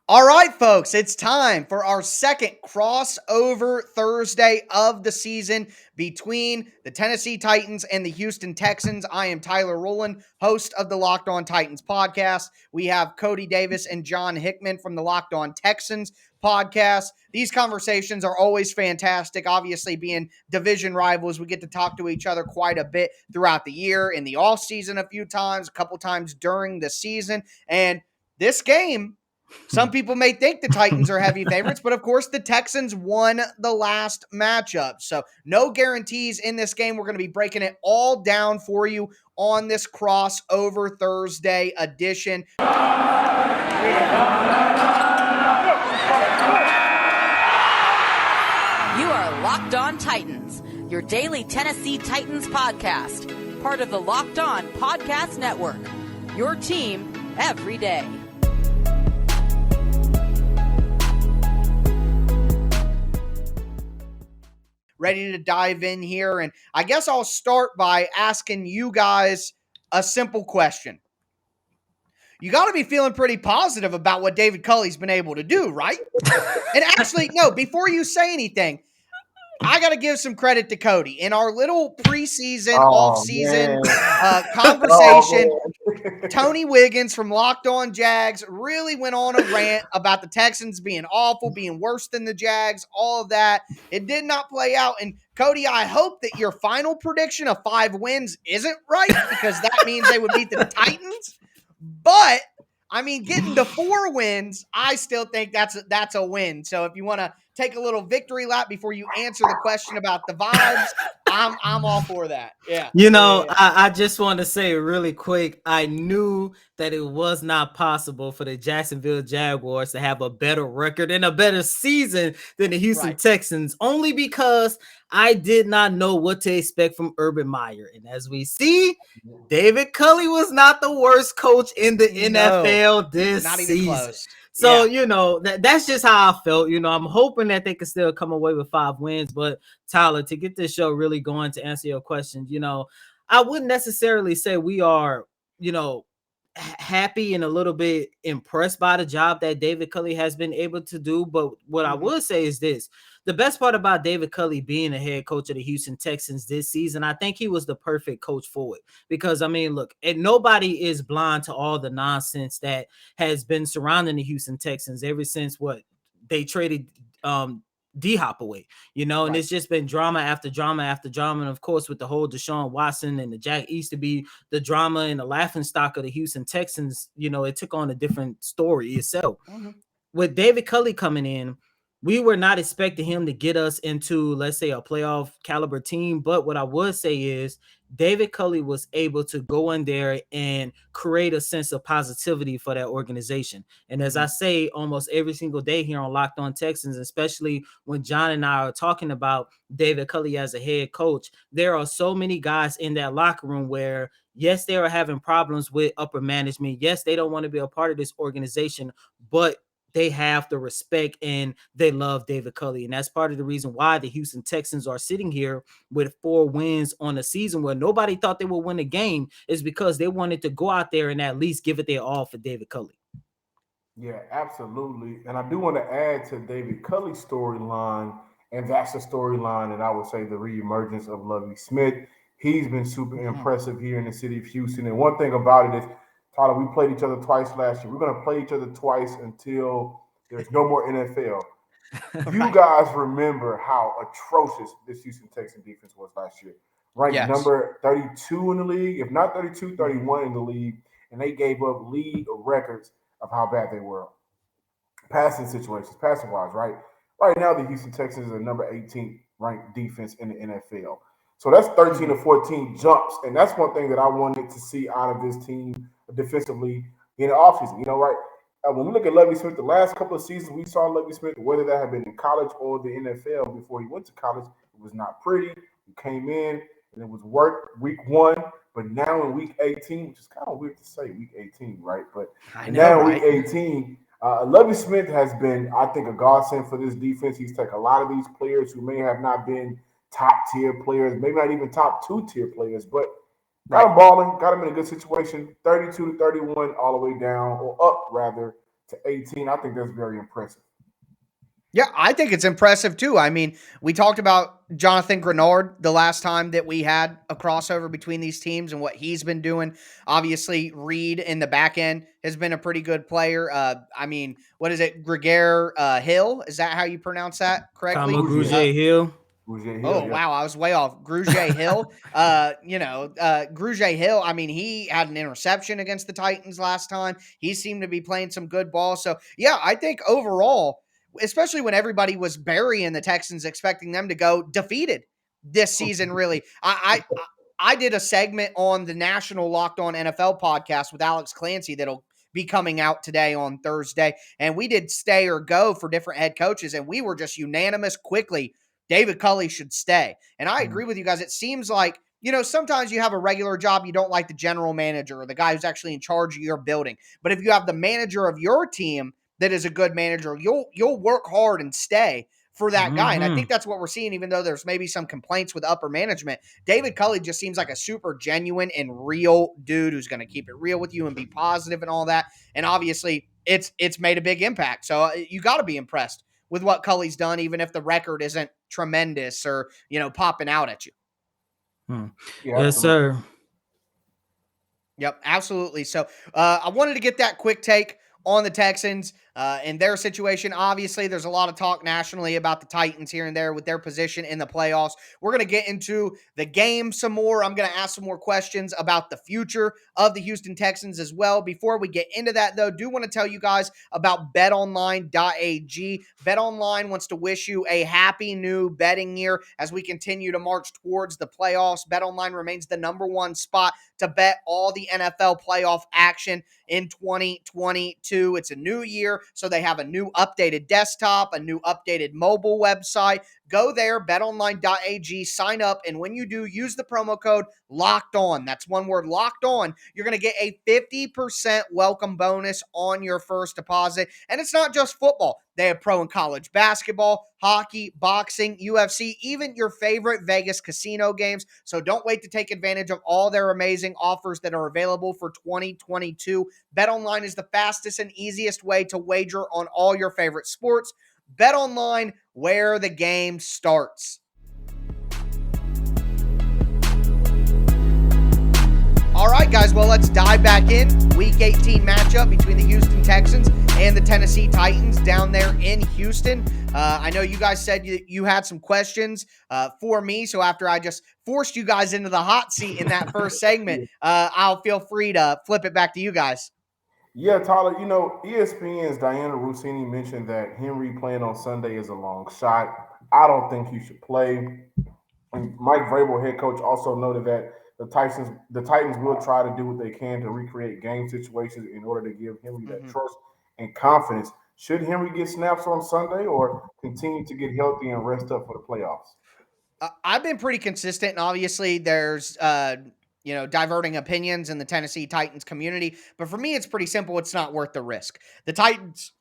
All right, folks, it's time for our second crossover Thursday of the season between the Tennessee Titans and the Houston Texans. I am Tyler Rowland, host of the Locked On Titans podcast. We have Coty Davis and John Hickman from the Locked On Texans podcast. These conversations are always fantastic. Obviously, being division rivals, we get to talk to each other quite a bit throughout the year, in the offseason a few times, a couple times during the season. And this game, some people may think the Titans are heavy favorites, but of course the Texans won the last matchup. So no guarantees in this game. We're going to be breaking it all down for you on this crossover Thursday edition. You are Locked On Titans, your daily Tennessee Titans podcast, part of the Locked On Podcast Network, your team every day. Ready to dive in here. And I guess I'll start by asking you guys a simple question. You got to be feeling pretty positive about what David Culley's been able to do, right? And actually, no, before you say anything, I got to give some credit to Coty. In our little preseason, off-season conversation, Tony Wiggins from Locked On Jags really went on a rant about the Texans being awful, being worse than the Jags, all of that. It did not play out. And Coty, I hope that your final prediction of 5 wins isn't right, because that means they would beat the Titans. But I mean, getting to 4 wins, I still think that's a win. So if you want to take a little victory lap before you answer the question about the vibes, I'm all for that. Yeah. I just want to say really quick, I knew that it was not possible for the Jacksonville Jaguars to have a better record and a better season than the Houston Texans, only because I did not know what to expect from Urban Meyer. And as we see, David Culley was not the worst coach in the NFL this not even season. Close. So, that's just how I felt. I'm hoping that they can still come away with 5 wins. But, Tyler, to get this show really going, to answer your question, I wouldn't necessarily say we are, happy and a little bit impressed by the job that David Culley has been able to do. But what I would say is this. The best part about David Culley being a head coach of the Houston Texans this season, I think he was the perfect coach for it. Because, look, and nobody is blind to all the nonsense that has been surrounding the Houston Texans ever since they traded D-Hop away, and it's just been drama after drama after drama. And of course, with the whole Deshaun Watson and the Jack used to be the drama and the laughingstock of the Houston Texans, it took on a different story itself. With David Culley coming in, we were not expecting him to get us into, let's say, a playoff caliber team. But what I would say is David Culley was able to go in there and create a sense of positivity for that organization. And as I say almost every single day here on Locked On Texans, especially when John and I are talking about David Culley as a head coach, there are so many guys in that locker room where, yes, they are having problems with upper management. Yes, they don't want to be a part of this organization, but they have the respect and they love David Culley. And that's part of the reason why the Houston Texans are sitting here with 4 wins on a season where nobody thought they would win a game, is because they wanted to go out there and at least give it their all for David Culley. Yeah, absolutely. And I do want to add to David Culley's storyline, and that's the storyline that I would say the reemergence of Levi Smith. He's been super impressive here in the city of Houston. And one thing about it is, Tyler, we played each other twice last year. We're going to play each other twice until there's no more NFL. You guys remember how atrocious this Houston Texans defense was last year. Ranked number 32 in the league, if not 32, 31 in the league. And they gave up league records of how bad they were. Passing situations, passing-wise, right? Right now, the Houston Texans are number 18 ranked defense in the NFL. So that's 13 to 14 jumps. And that's one thing that I wanted to see out of this team defensively in the offseason. When we look at Levi Smith, the last couple of seasons we saw Levi Smith, whether that had been in college or the NFL before he went to college, it was not pretty. He came in and it was work week 1, but now in week 18, which is kind of weird to say week 18, right? But now in week 18, Levi Smith has been, I think, a godsend for this defense. He's taken a lot of these players who may have not been top-tier players, maybe not even top 2-tier players, but got him balling, got him in a good situation, 32 to 31 all the way down, or up rather, to 18. I think that's very impressive. Yeah, I think it's impressive too. I mean, we talked about Jonathan Grenard the last time that we had a crossover between these teams and what he's been doing. Obviously, Reed in the back end has been a pretty good player. I mean, what is it? Greger Hill? Is that how you pronounce that correctly? Grugier Hill. Grugier Oh, Hill, yeah. wow. I was way off. Grugier Hill. Grugier Hill, I mean, he had an interception against the Titans last time. He seemed to be playing some good ball. So, yeah, I think overall, especially when everybody was burying the Texans, expecting them to go defeated this season, really. I did a segment on the national Locked On NFL podcast with Alex Clancy that'll be coming out today on Thursday. And we did stay or go for different head coaches, and we were just unanimous quickly. David Culley should stay. And I agree with you guys. It seems like, sometimes you have a regular job, you don't like the general manager or the guy who's actually in charge of your building. But if you have the manager of your team that is a good manager, you'll work hard and stay for that guy. And I think that's what we're seeing, even though there's maybe some complaints with upper management. David Culley just seems like a super genuine and real dude who's going to keep it real with you and be positive and all that. And obviously, it's made a big impact. So you got to be impressed with what Culley's done, even if the record isn't tremendous or, popping out at you. Yeah, yes, sir. Yep, absolutely. So I wanted to get that quick take on the Texans and their situation. Obviously, there's a lot of talk nationally about the Titans here and there with their position in the playoffs. We're going to get into the game some more. I'm going to ask some more questions about the future of the Houston Texans as well. Before we get into that, though, do want to tell you guys about betonline.ag. BetOnline wants to wish you a happy new betting year as we continue to march towards the playoffs. BetOnline remains the number one spot to bet all the NFL playoff action in 2022. It's a new year, so they have a new updated desktop, a new updated mobile website. Go there, betonline.ag, sign up, and when you do, use the promo code LOCKEDON. That's one word, locked on. You're going to get a 50% welcome bonus on your first deposit. And it's not just football. They have pro and college basketball, hockey, boxing, UFC, even your favorite Vegas casino games. So don't wait to take advantage of all their amazing offers that are available for 2022. BetOnline is the fastest and easiest way to wager on all your favorite sports. BetOnline, where the game starts. All right, guys, well, let's dive back in. Week 18 matchup between the Houston Texans and the Tennessee Titans down there in Houston. I know you guys said you had some questions for me, so after I just forced you guys into the hot seat in that first segment, I'll feel free to flip it back to you guys. Yeah, Tyler, ESPN's Diana Rossini mentioned that Henry playing on Sunday is a long shot. I don't think he should play. And Mike Vrabel, head coach, also noted that the Titans will try to do what they can to recreate game situations in order to give Henry that trust and confidence. Should Henry get snaps on Sunday or continue to get healthy and rest up for the playoffs? I've been pretty consistent, and obviously there's diverting opinions in the Tennessee Titans community. But for me, it's pretty simple. It's not worth the risk. The Titans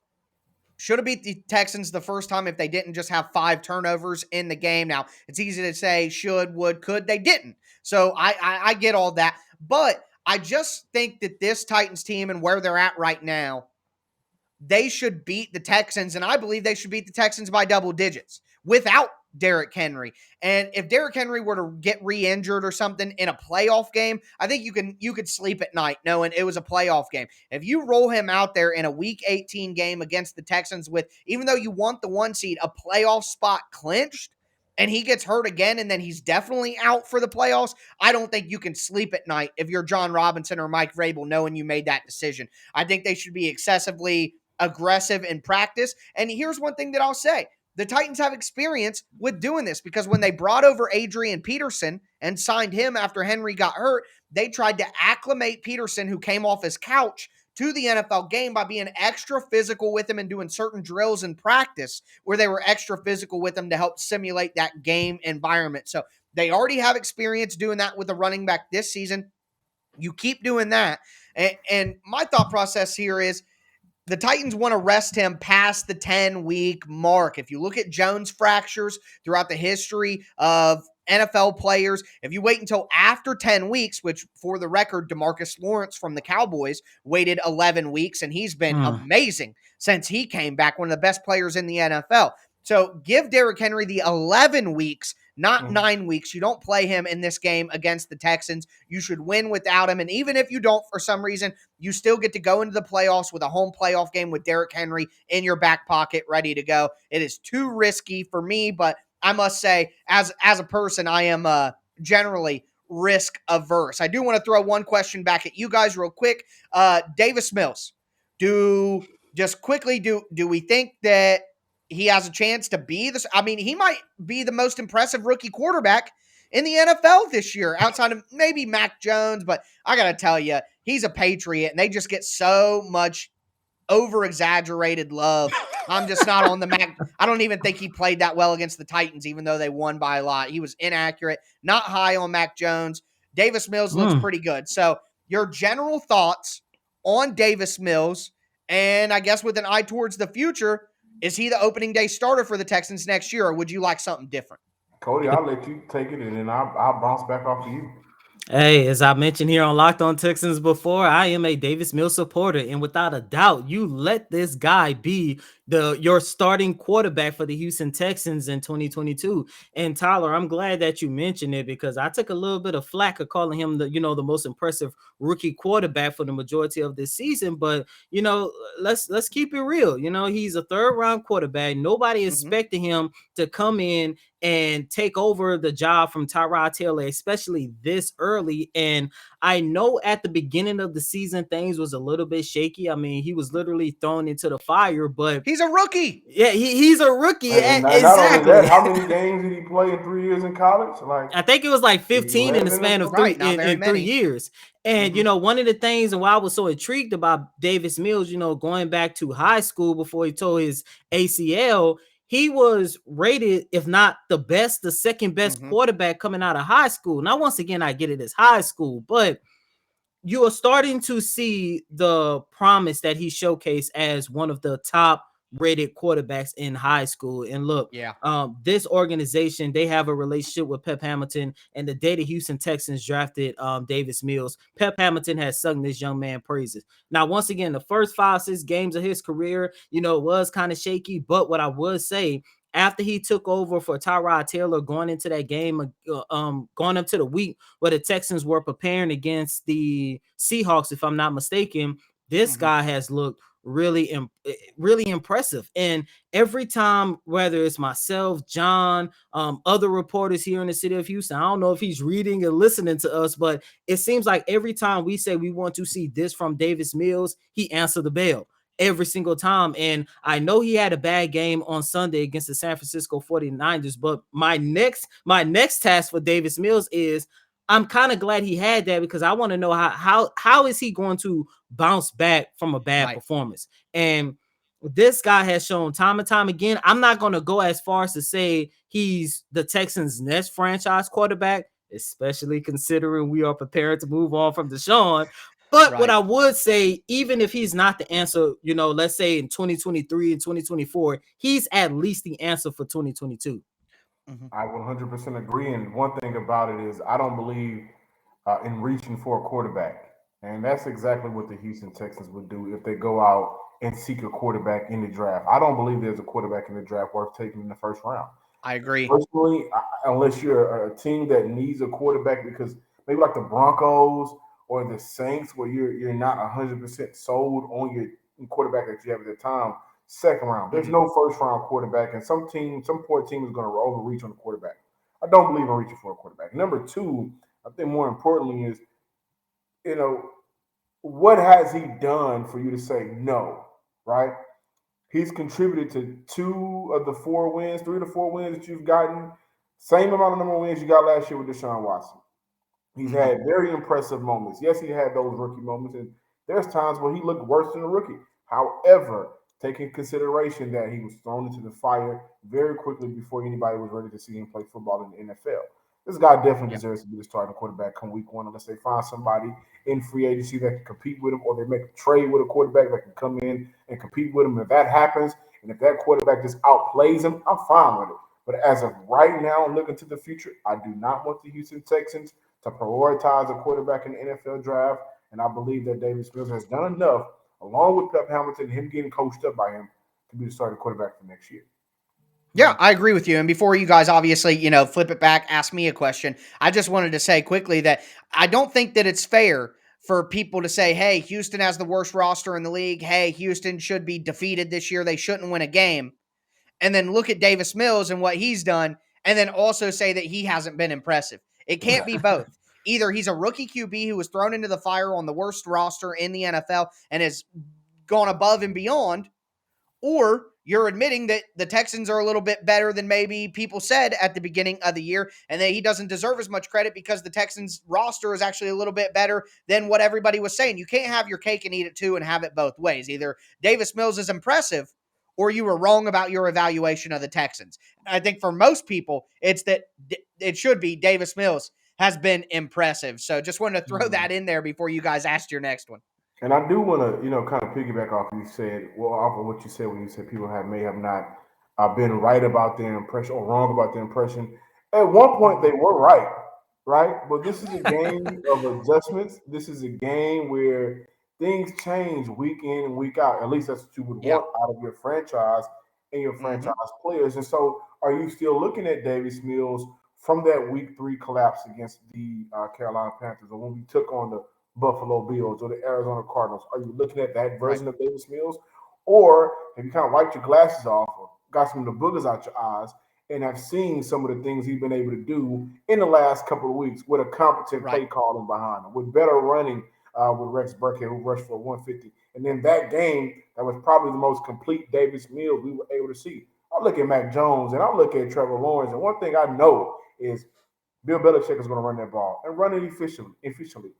should have beat the Texans the first time if they didn't just have 5 turnovers in the game. Now, it's easy to say should, would, could. They didn't. So I get all that. But I just think that this Titans team and where they're at right now, they should beat the Texans, and I believe they should beat the Texans by double digits without Derrick Henry. And if Derrick Henry were to get re-injured or something in a playoff game, I think you could sleep at night knowing it was a playoff game. If you roll him out there in a Week 18 game against the Texans with, even though you want the 1 seed, a playoff spot clinched, and he gets hurt again, and then he's definitely out for the playoffs, I don't think you can sleep at night if you're John Robinson or Mike Vrabel knowing you made that decision. I think they should be excessively aggressive in practice. And here's one thing that I'll say. The Titans have experience with doing this because when they brought over Adrian Peterson and signed him after Henry got hurt, they tried to acclimate Peterson, who came off his couch, to the NFL game by being extra physical with him and doing certain drills in practice where they were extra physical with him to help simulate that game environment. So they already have experience doing that with a running back this season. You keep doing that. And my thought process here is, the Titans want to rest him past the 10-week mark. If you look at Jones fractures throughout the history of NFL players, if you wait until after 10 weeks, which for the record, DeMarcus Lawrence from the Cowboys waited 11 weeks, and he's been amazing since he came back, one of the best players in the NFL. So give Derrick Henry the 11 weeks, not 9 weeks. You don't play him in this game against the Texans. You should win without him. And even if you don't, for some reason, you still get to go into the playoffs with a home playoff game with Derrick Henry in your back pocket ready to go. It is too risky for me, but I must say, as a person, I am generally risk averse. I do want to throw one question back at you guys real quick. Davis Mills, do we think that he has a chance to be this? I mean, he might be the most impressive rookie quarterback in the NFL this year, outside of maybe Mac Jones. But I got to tell you, he's a Patriot, and they just get so much over-exaggerated love. I'm just not on the Mac. I don't even think he played that well against the Titans, even though they won by a lot. He was inaccurate, not high on Mac Jones. Davis Mills looks pretty good. So your general thoughts on Davis Mills, and I guess with an eye towards the future, is he the opening day starter for the Texans next year, or would you like something different? Coty, I'll let you take it, and then I'll bounce back off to you. Hey, as I mentioned here on Locked On Texans before, I am a Davis Mills supporter, and without a doubt, you let this guy be your starting quarterback for the Houston Texans in 2022. And Tyler, I'm glad that you mentioned it because I took a little bit of flack of calling him the most impressive rookie quarterback for the majority of this season. But let's keep it real. He's a third-round quarterback. Nobody expected him to come in and take over the job from Tyrod Taylor, especially this early. And I know at the beginning of the season, things was a little bit shaky. I mean, he was literally thrown into the fire, but he's a rookie. Yeah, he's a rookie. And exactly. Not only that, how many games did he play in 3 years in college? I think it was like 15 in the span of in 3 years. And, one of the things and why I was so intrigued about Davis Mills, going back to high school before he tore his ACL, he was rated, if not the best, the second best quarterback coming out of high school. Now, once again, I get it as high school, but you are starting to see the promise that he showcased as one of the top rated quarterbacks in high school. And look, this organization, they have a relationship with Pep Hamilton, and the day the Houston Texans drafted Davis Mills, Pep Hamilton has sung this young man praises. Now, once again, the first 5-6 games of his career, was kind of shaky, but what I would say, after he took over for Tyrod Taylor going into that game, going up to the week where the Texans were preparing against the Seahawks, if I'm not mistaken, this guy has looked really impressive. And every time, whether it's myself, John, other reporters here in the city of Houston, I don't know if he's reading and listening to us, but it seems like every time we say we want to see this from Davis Mills, he answered the bell every single time. And I know he had a bad game on Sunday against the San Francisco 49ers, but my next task for Davis Mills is I'm kind of glad he had that because I want to know how is he going to bounce back from a bad performance. And this guy has shown time and time again. I'm not going to go as far as to say he's the Texans' next franchise quarterback, especially considering we are prepared to move on from Deshaun. But what I would say, even if he's not the answer, let's say in 2023 and 2024, he's at least the answer for 2022. I 100% agree. And one thing about it is I don't believe in reaching for a quarterback. And that's exactly what the Houston Texans would do if they go out and seek a quarterback in the draft. I don't believe there's a quarterback in the draft worth taking in the first round. I agree. Personally, unless you're a team that needs a quarterback because maybe like the Broncos or the Saints where you're not 100% sold on your quarterback that you have at the time, second round. There's no first round quarterback, and some poor team is going to overreach on the quarterback. I don't believe in reaching for a quarterback. Number two, I think more importantly is, what has he done for you to say no, right? He's contributed to 3 of the 4 wins that you've gotten. Same amount of number of wins you got last year with Deshaun Watson. He's had very impressive moments. Yes, he had those rookie moments, and there's times where he looked worse than a rookie. However, take in consideration that he was thrown into the fire very quickly before anybody was ready to see him play football in the NFL. This guy definitely deserves to be the starting quarterback come week 1 unless they find somebody in free agency that can compete with him or they make a trade with a quarterback that can come in and compete with him. If that happens and if that quarterback just outplays him, I'm fine with it. But as of right now, looking to the future, I do not want the Houston Texans to prioritize a quarterback in the NFL draft. And I believe that David Smith has done enough, along with Pep Hamilton, him getting coached up by him, to be the starting quarterback for next year. Yeah, I agree with you. And before you guys obviously, flip it back, ask me a question, I just wanted to say quickly that I don't think that it's fair for people to say, hey, Houston has the worst roster in the league. Hey, Houston should be defeated this year. They shouldn't win a game. And then look at Davis Mills and what he's done, and then also say that he hasn't been impressive. It can't be both. Either he's a rookie QB who was thrown into the fire on the worst roster in the NFL and has gone above and beyond, or you're admitting that the Texans are a little bit better than maybe people said at the beginning of the year, and that he doesn't deserve as much credit because the Texans roster is actually a little bit better than what everybody was saying. You can't have your cake and eat it too and have it both ways. Either Davis Mills is impressive or you were wrong about your evaluation of the Texans. I think for most people, it's that it should be Davis Mills has been impressive. So just wanted to throw that in there before you guys asked your next one. And I do want to, kind of piggyback off you said, off of what you said when you said people may have not been right about their impression or wrong about their impression. At one point, they were right, right? But this is a game of adjustments. This is a game where things change week in and week out. At least that's what you would want out of your franchise and your franchise players. And so, are you still looking at Davis Mills from that week 3 collapse against the Carolina Panthers, or when we took on the Buffalo Bills or the Arizona Cardinals? Are you looking at that version of Davis Mills? Or have you kind of wiped your glasses off or got some of the boogers out your eyes and have seen some of the things he's been able to do in the last couple of weeks with a competent play calling behind him, with better running with Rex Burkhead, who rushed for 150. And then that game, that was probably the most complete Davis Mills we were able to see. I look at Mac Jones and I look at Trevor Lawrence, and one thing I know is Bill Belichick is going to run that ball and run it efficiently.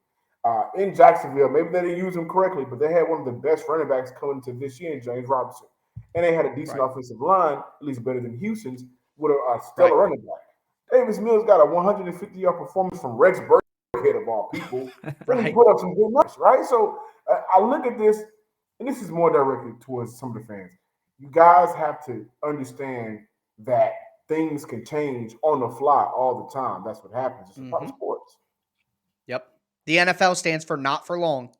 In Jacksonville, maybe they didn't use him correctly, but they had one of the best running backs coming into this year in James Robinson. And they had a decent offensive line, at least better than Houston's, with a stellar running back. Davis Mills got a 150-yard performance from Rex Burkhead of all people. He put up some good numbers, right? So I look at this, and this is more directed towards some of the fans. You guys have to understand that things can change on the fly all the time. That's what happens. It's part of sports. Yep. The NFL stands for not for long.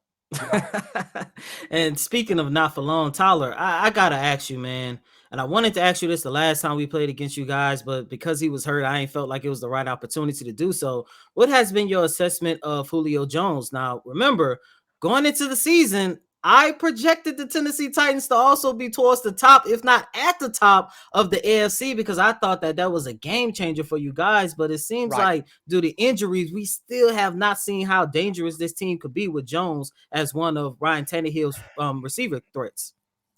And speaking of not for long, Tyler, I got to ask you, man. And I wanted to ask you this the last time we played against you guys, but because he was hurt, I ain't felt like it was the right opportunity to do so. What has been your assessment of Julio Jones? Now, remember, going into the season, I projected the Tennessee Titans to also be towards the top, if not at the top of the AFC, because I thought that was a game changer for you guys. But it seems like due to injuries, we still have not seen how dangerous this team could be with Jones as one of Ryan Tannehill's receiver threats.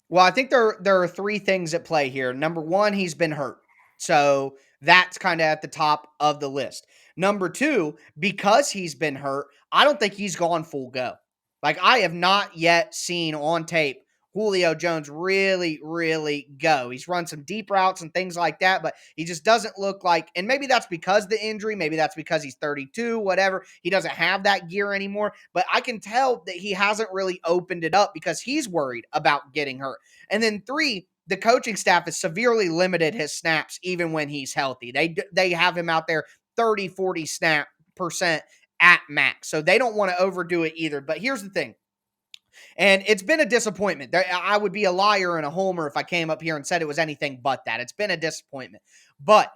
Well, I think there are 3 things at play here. Number 1, he's been hurt. So that's kind of at the top of the list. Number 2, because he's been hurt, I don't think he's gone full go. Like, I have not yet seen on tape Julio Jones really, really go. He's run some deep routes and things like that, but he just doesn't look like, and maybe that's because of the injury, maybe that's because he's 32, whatever. He doesn't have that gear anymore, but I can tell that he hasn't really opened it up because he's worried about getting hurt. And then 3, the coaching staff has severely limited his snaps even when he's healthy. They have him out there 30, 40 snap percent at max. So they don't want to overdo it either. But here's the thing. And it's been a disappointment. I would be a liar and a homer if I came up here and said it was anything but that. It's been a disappointment. But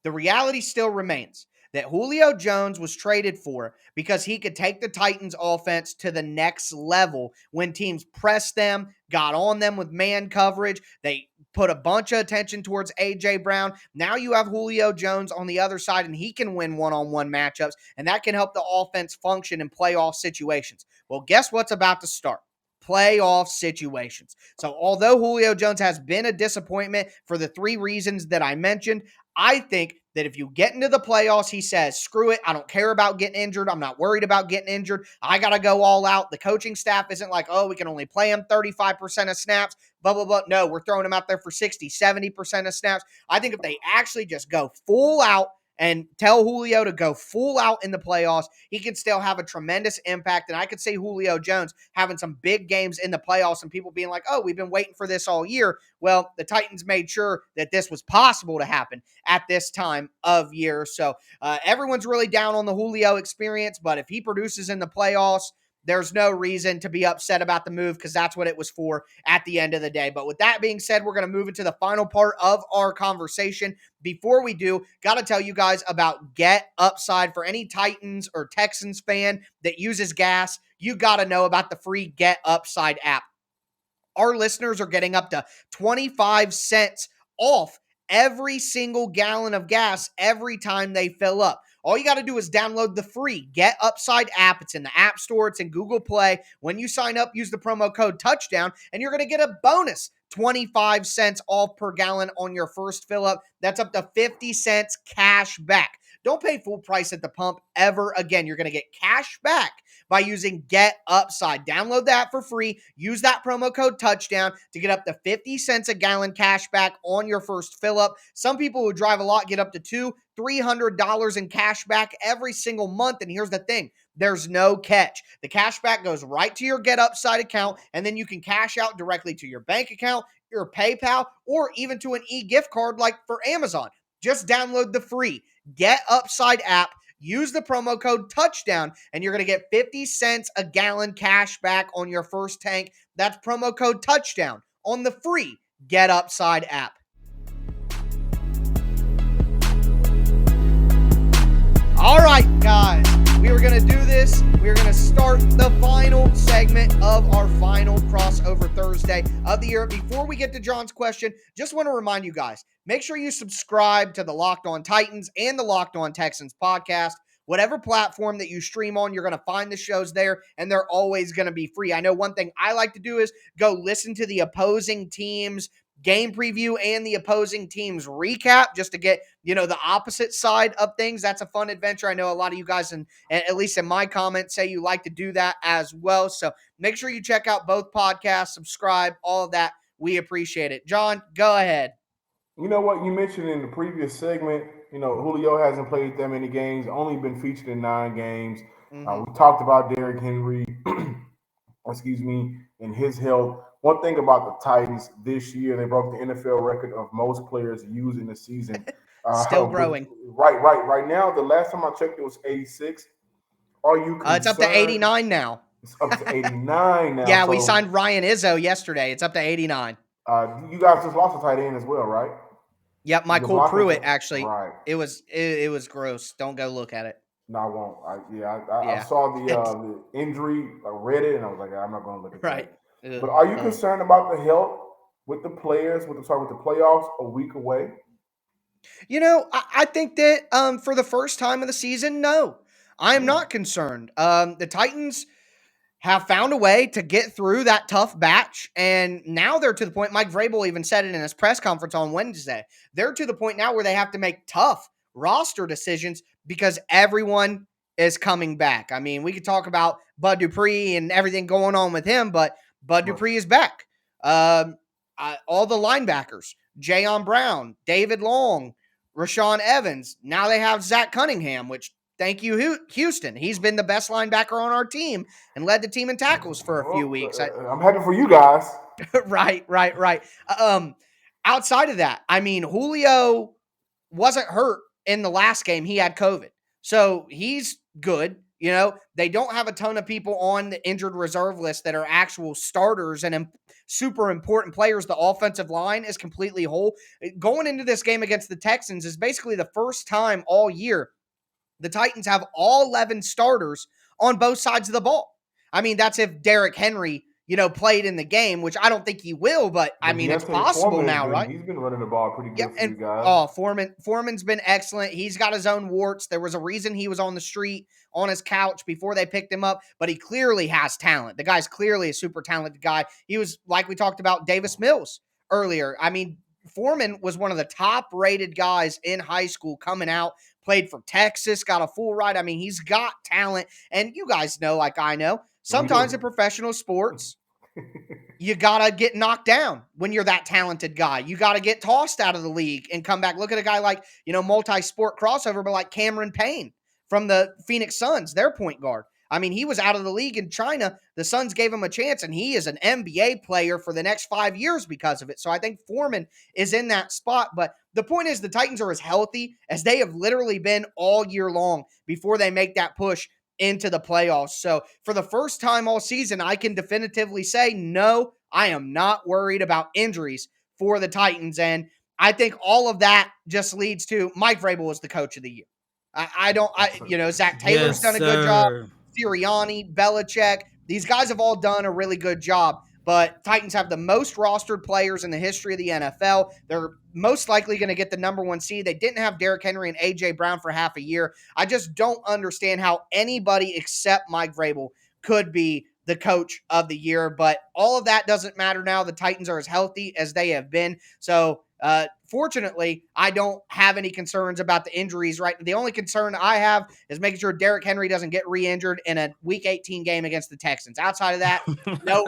the reality still remains that Julio Jones was traded for because he could take the Titans offense to the next level when teams pressed them, got on them with man coverage. They put a bunch of attention towards A.J. Brown. Now you have Julio Jones on the other side, and he can win one-on-one matchups, and that can help the offense function in playoff situations. Well, guess what's about to start? Playoff situations. So although Julio Jones has been a disappointment for the 3 reasons that I mentioned, I think that if you get into the playoffs, he says, screw it, I don't care about getting injured. I'm not worried about getting injured. I got to go all out. The coaching staff isn't like, oh, we can only play him 35% of snaps, blah, blah, blah. No, we're throwing him out there for 60, 70% of snaps. I think if they actually just go full out and tell Julio to go full out in the playoffs. He can still have a tremendous impact. And I could see Julio Jones having some big games in the playoffs and people being like, oh, we've been waiting for this all year. Well, the Titans made sure that this was possible to happen at this time of year. So everyone's really down on the Julio experience, but if he produces in the playoffs, there's no reason to be upset about the move because that's what it was for at the end of the day. But with that being said, we're going to move into the final part of our conversation. Before we do, got to tell you guys about Get Upside. For any Titans or Texans fan that uses gas, you got to know about the free Get Upside app. Our listeners are getting up to 25 cents off every single gallon of gas every time they fill up. All you got to do is download the free Get Upside app. It's in the App Store. It's in Google Play. When you sign up, use the promo code Touchdown, and you're going to get a bonus 25 cents off per gallon on your first fill up. That's up to 50 cents cash back. Don't pay full price at the pump ever again. You're going to get cash back by using Get Upside. Download that for free. Use that promo code Touchdown to get up to 50 cents a gallon cash back on your first fill up. Some people who drive a lot get up to $200-$300 in cash back every single month. And here's the thing. There's no catch. The cash back goes right to your Get Upside account, and then you can cash out directly to your bank account, your PayPal, or even to an e-gift card like for Amazon. Just download the free Get Upside app, use the promo code Touchdown, and you're going to get 50 cents a gallon cash back on your first tank. That's promo code Touchdown on the free Get Upside app. All right, guys, we are going to do this. We're going to start the final segment of our final crossover Thursday of the year. Before we get to John's question, just want to remind you guys, make sure you subscribe to the Locked On Titans and the Locked On Texans podcast. Whatever platform that you stream on, you're going to find the shows there, and they're always going to be free. I know one thing I like to do is go listen to the opposing teams' game preview and the opposing team's recap just to get, the opposite side of things. That's a fun adventure. I know a lot of you guys, and at least in my comments, say you like to do that as well. So make sure you check out both podcasts, subscribe, all of that. We appreciate it. John, go ahead. You know what you mentioned in the previous segment, Julio hasn't played that many games, only been featured in 9 games. We talked about Derrick Henry, and his health. One thing about the Titans this year, they broke the NFL record of most players used in the season. Still growing. Right now, the last time I checked, it was 86. Are you concerned? It's up to 89 now. It's up to 89 now. Yeah, we signed Ryan Izzo yesterday. It's up to 89. You guys just lost a tight end as well, right? Yep, Michael Pruitt, actually. Right. It was gross. Don't go look at it. No, I won't. I saw the injury. I read it, and I was like, I'm not going to look at right. that. But are you concerned about the health with the players, with the playoffs a week away? I think that for the first time of the season, no. I am not concerned. The Titans have found a way to get through that tough batch, and now they're to the point, Mike Vrabel even said it in his press conference on Wednesday, they're to the point now where they have to make tough roster decisions because everyone is coming back. I mean, we could talk about Bud Dupree and everything going on with him, but Bud Dupree is back. All the linebackers, Jayon Brown, David Long, Rashaan Evans. Now they have Zach Cunningham, which thank you, Houston. He's been the best linebacker on our team and led the team in tackles for a few weeks. I'm happy for you guys. Right. Outside of that, I mean, Julio wasn't hurt in the last game. He had COVID. So he's good. They don't have a ton of people on the injured reserve list that are actual starters and super important players. The offensive line is completely whole. Going into this game against the Texans is basically the first time all year the Titans have all 11 starters on both sides of the ball. I mean, that's if Derrick Henry, played in the game, which I don't think he will, but I mean, it's possible now, right? He's been running the ball pretty good for you guys. Foreman's been excellent. He's got his own warts. There was a reason he was on the street, on his couch before they picked him up, but he clearly has talent. The guy's clearly a super talented guy. He was, like we talked about, Davis Mills earlier. I mean, Foreman was one of the top-rated guys in high school coming out, played for Texas, got a full ride. I mean, he's got talent, and you guys know, like I know, sometimes in professional sports, You got to get knocked down when you're that talented guy. You got to get tossed out of the league and come back. Look at a guy like, multi-sport crossover, but like Cameron Payne from the Phoenix Suns, their point guard. I mean, he was out of the league in China. The Suns gave him a chance, and he is an NBA player for the next 5 years because of it. So I think Foreman is in that spot. But the point is, the Titans are as healthy as they have literally been all year long before they make that push into the playoffs. So for the first time all season, I can definitively say, no, I am not worried about injuries for the Titans. And I think all of that just leads to Mike Vrabel is the coach of the year. Zach Taylor's done a good job. Sirianni, Belichick, these guys have all done a really good job. But Titans have the most rostered players in the history of the NFL. They're most likely going to get the number 1 seed. They didn't have Derrick Henry and A.J. Brown for half a year. I just don't understand how anybody except Mike Vrabel could be the coach of the year. But all of that doesn't matter now. The Titans are as healthy as they have been. So, fortunately, I don't have any concerns about the injuries, right? The only concern I have is making sure Derrick Henry doesn't get re-injured in a Week 18 game against the Texans. Outside of that, no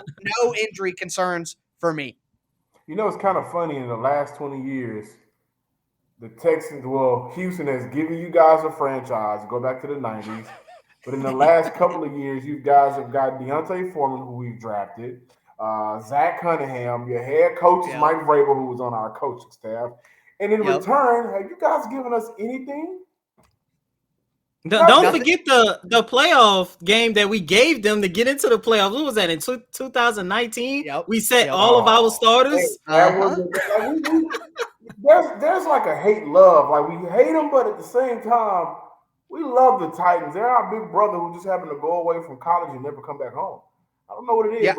injury concerns for me. It's kind of funny. In the last 20 years, the Texans, Houston has given you guys a franchise. Go back to the 90s. But in the last couple of years, you guys have got Deontay Foreman, who we've drafted, Zach Cunningham, your head coach is Mike Vrabel, who was on our coaching staff. And in return, have you guys given us anything? Don't forget the playoff game that we gave them to get into the playoffs. What was that in 2019? We set all of our starters. There's like a hate-love. Like, we hate them, but at the same time, we love the Titans. They're our big brother who just happened to go away from college and never come back home. I don't know what it is. Yeah,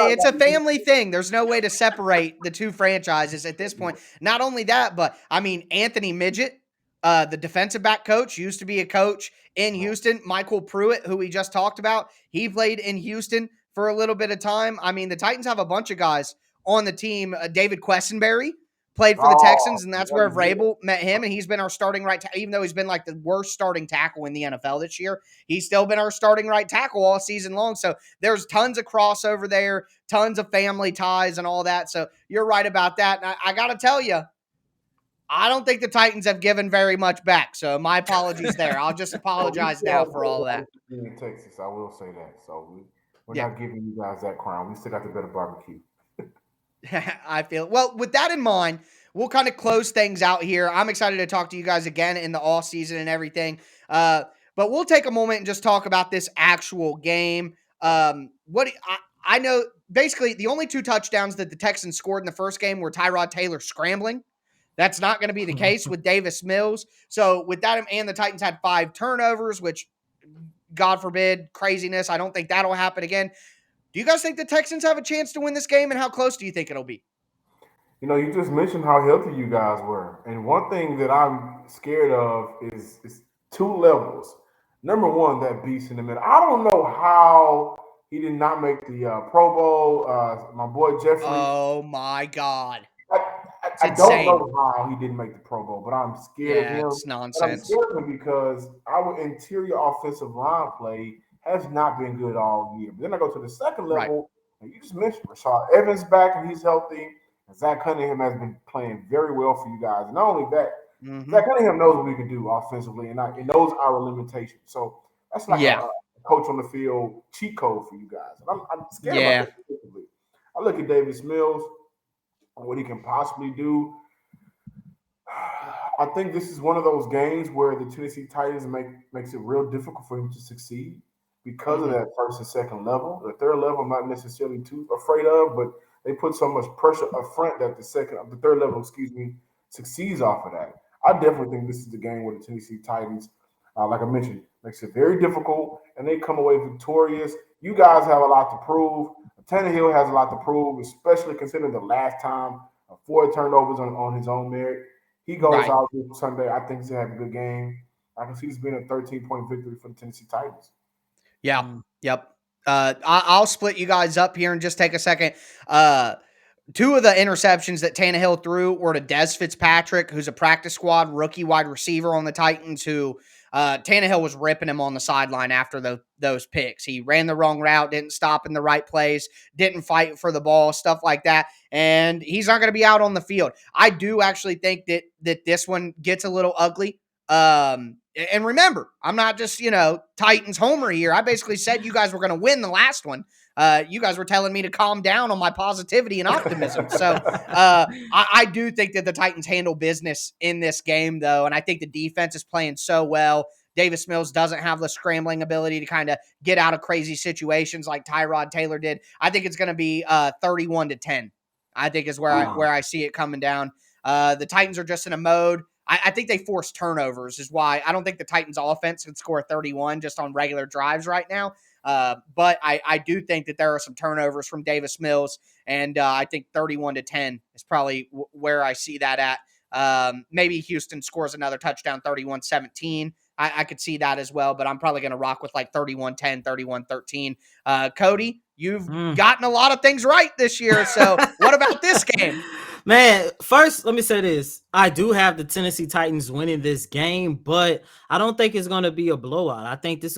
it's a family thing. There's no way to separate the two franchises at this point. Not only that, but I mean, Anthony Midget, the defensive back coach, used to be a coach in Houston. Michael Pruitt, who we just talked about, he played in Houston for a little bit of time. I mean, the Titans have a bunch of guys on the team. David Quessenberry played for the Texans, and that's where Vrabel met him, and he's been our starting right tackle. Even though he's been like the worst starting tackle in the NFL this year, he's still been our starting right tackle all season long. So there's tons of crossover there, tons of family ties and all that. So you're right about that. And I got to tell you, I don't think the Titans have given very much back. So my apologies there. I'll just apologize now for all that. In Texas, I will say that. So we're not giving you guys that crown. We still got the better barbecue. I feel well. With that in mind, we'll kind of close things out here. I'm excited to talk to you guys again in the off season and everything. But we'll take a moment and just talk about this actual game. I know basically the only 2 touchdowns that the Texans scored in the first game were Tyrod Taylor scrambling. That's not going to be the case with Davis Mills. So with that, and the Titans had 5 turnovers, which God forbid, craziness. I don't think that'll happen again. Do you guys think the Texans have a chance to win this game, and how close do you think it'll be? You just mentioned how healthy you guys were. And one thing that I'm scared of is 2 levels. Number one, that beast in the middle. I don't know how he did not make the Pro Bowl. My boy Jeffrey. Oh, my God. I don't know how he didn't make the Pro Bowl, but I'm scared of him. It's nonsense. And I'm scared of him because our interior offensive line play has not been good all year. But then I go to the second level, and you just mentioned Rashard Evans back and he's healthy. And Zach Cunningham has been playing very well for you guys. And not only that, Zach Cunningham knows what we can do offensively, and he knows our limitations. So that's like a coach on the field cheat code for you guys. And I'm scared about that. I look at Davis Mills and what he can possibly do. I think this is one of those games where the Tennessee Titans makes it real difficult for him to succeed because of that first and second level. The third level, I'm not necessarily too afraid of, but they put so much pressure up front that the third level, succeeds off of that. I definitely think this is the game where the Tennessee Titans, like I mentioned, makes it very difficult, and they come away victorious. You guys have a lot to prove. Tannehill has a lot to prove, especially considering the last time 4 turnovers on his own merit. He goes out this Sunday. I think he's going to have a good game. I can see this being a 13-point victory for the Tennessee Titans. Yeah. Yep. I'll split you guys up here and just take a second. 2 of the interceptions that Tannehill threw were to Des Fitzpatrick, who's a practice squad rookie wide receiver on the Titans, who Tannehill was ripping him on the sideline after those picks. He ran the wrong route, didn't stop in the right place, didn't fight for the ball, stuff like that. And he's not going to be out on the field. I do actually think that this one gets a little ugly. And remember, I'm not just, Titans homer here. I basically said you guys were going to win the last one. You guys were telling me to calm down on my positivity and optimism. So I do think that the Titans handle business in this game, though. And I think the defense is playing so well. Davis Mills doesn't have the scrambling ability to kind of get out of crazy situations like Tyrod Taylor did. I think it's going to be 31-10. I think is where I see it coming down. The Titans are just in a mode. I think they force turnovers is why I don't think the Titans offense can score 31 just on regular drives right now. But I do think that there are some turnovers from Davis Mills, and I think 31-10 is probably where I see that at. Maybe Houston scores another touchdown, 31-17. I could see that as well, but I'm probably going to rock with like 31-10, 31-13. Coty, you've gotten a lot of things right this year. So what about this game? Man, first, let me say this. I do have the Tennessee Titans winning this game, but I don't think it's going to be a blowout. I think this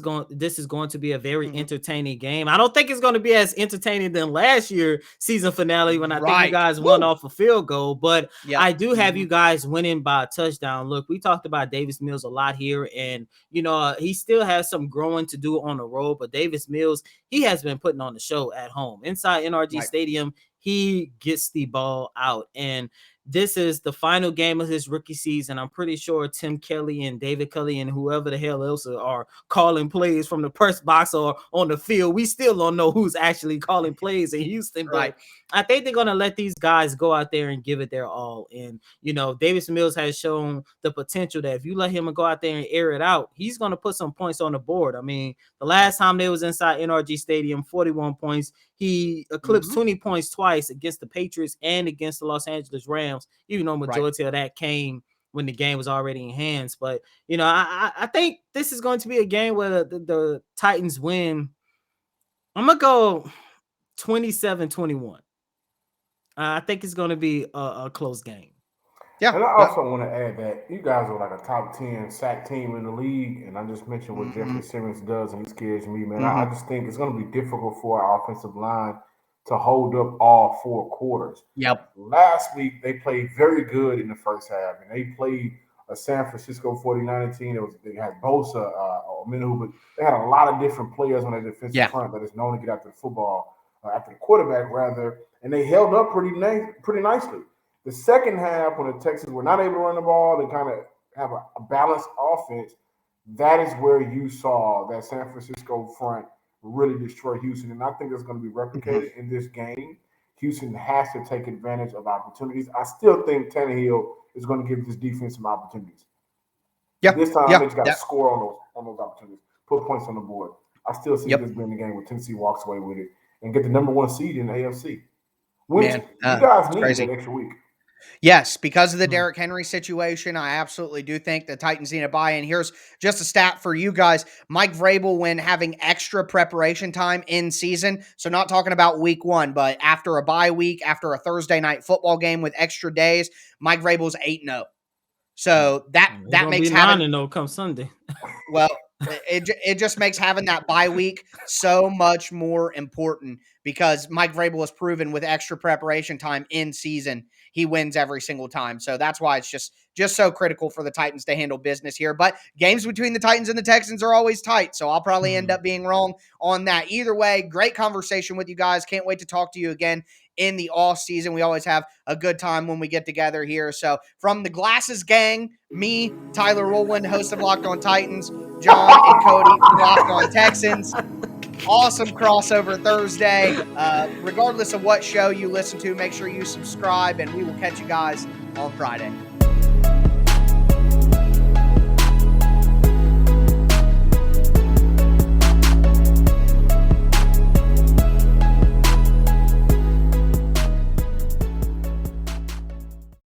is going to be a very entertaining game. I don't think it's going to be as entertaining than last year's season finale when I think you guys won off a field goal, but I do have you guys winning by a touchdown. Look, we talked about Davis Mills a lot here, and he still has some growing to do on the road, but Davis Mills, he has been putting on the show at home. Inside NRG Stadium, he gets the ball out, and this is the final game of his rookie season. I'm pretty sure Tim Kelly and David Culley and whoever the hell else are calling plays from the press box or on the field. We still don't know who's actually calling plays in Houston, but I think they're going to let these guys go out there and give it their all. And, Davis Mills has shown the potential that if you let him go out there and air it out, he's going to put some points on the board. I mean, the last time they was inside NRG Stadium, 41 points. He eclipsed 20 points twice against the Patriots and against the Los Angeles Rams, even though majority of that came when the game was already in hands. But, I think this is going to be a game where the Titans win. I'm going to go 27-21. I think it's going to be a close game. Yeah. And I also want to add that you guys are like a top 10 sack team in the league. And I just mentioned what Jeffrey Simmons does, and he scares me, man. I just think it's going to be difficult for our offensive line to hold up all four quarters. Yep. Last week, they played very good in the first half. And they played a San Francisco 49er team. They had Bosa, Minu, but they had a lot of different players on their defensive front that is known to get after the football, after the quarterback, rather. And they held up pretty nicely. The second half, when the Texans were not able to run the ball and kind of have a balanced offense, that is where you saw that San Francisco front really destroy Houston. And I think it's going to be replicated in this game. Houston has to take advantage of opportunities. I still think Tannehill is going to give this defense some opportunities. This time, they just got to score on those opportunities, put points on the board. I still see this being the game where Tennessee walks away with it and get the number one seed in the AFC. Which you guys need that extra week. Yes, because of the Derrick Henry situation, I absolutely do think the Titans need a buy-in. Here's just a stat for you guys. Mike Vrabel, when having extra preparation time in season, so not talking about week one, but after a bye week, after a Thursday night football game with extra days, Mike Vrabel's 8-0. So that makes having 9-0 come Sunday. Well, it just makes having that bye week so much more important because Mike Vrabel has proven with extra preparation time in season, he wins every single time. So that's why it's just so critical for the Titans to handle business here. But games between the Titans and the Texans are always tight. So I'll probably end up being wrong on that. Either way, great conversation with you guys. Can't wait to talk to you again in the off season. We always have a good time when we get together here. So from the Glasses gang, me, Tyler Rowland, host of Locked On Titans, John and Coty, Locked On Texans. Awesome crossover Thursday. Regardless of what show you listen to, make sure you subscribe, and we will catch you guys on Friday.